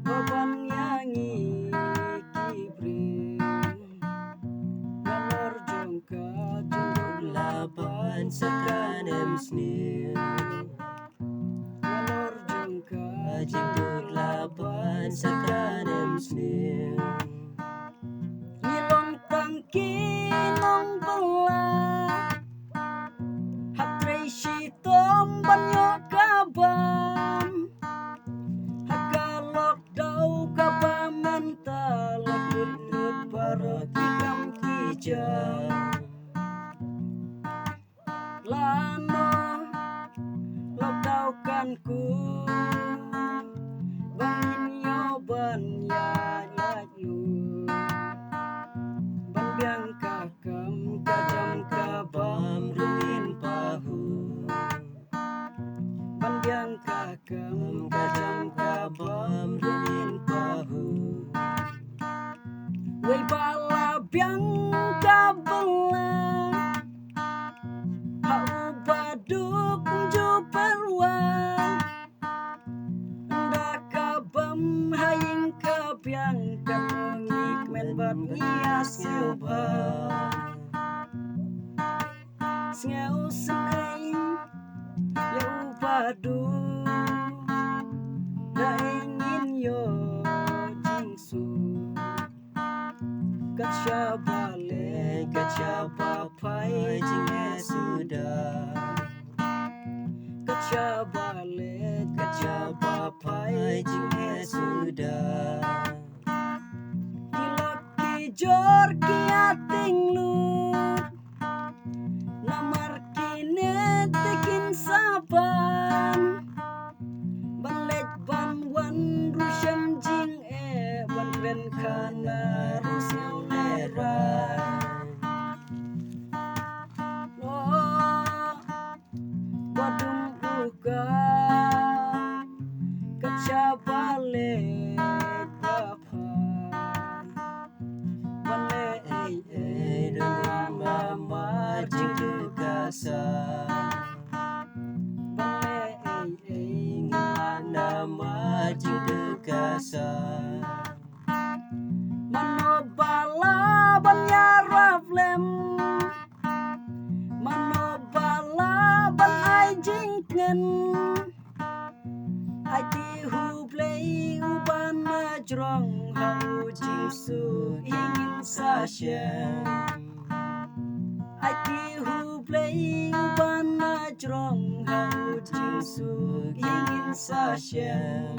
Beban yang ikibrin Ngalor jongka junduk laban sekanem snil Ngalor jongka junduk laban sekanem snil Ngilong tangki nong belah Hatre sitom banyo kabam Hakalok daw kabamental Lut barok ikam kijam Lano lok daw kanku Bangin yoban yayaylu Ban biang kakam kajam kabam rungin pahu Ban biang kakam kajam kabam rungin pahu Wei bala biang kabelang Hau baduk juperwan Nda kabam haying kabiang Kamungik menbat nias ngubah Sngau senai Yau padu Da ingin yo jingsu Kaca balik kaca papai jingnya sudah Kaca balik kaca papai jingnya sudah Kilok kijor kiating lut Namar kine tekin saban Banlek ban wan rusyam jing ban ren kana rusyam leran Oh badung uga kaca balik kapan Bale dengan mama jing dukasan Bale nama jing dukasan Mano bala banyarap lem Mano bala ban ai jingken Ai ti hublei uban majrong hau jingsu ingin sasyem Ai ti hublei uban majrong hau jingsu ingin sasyem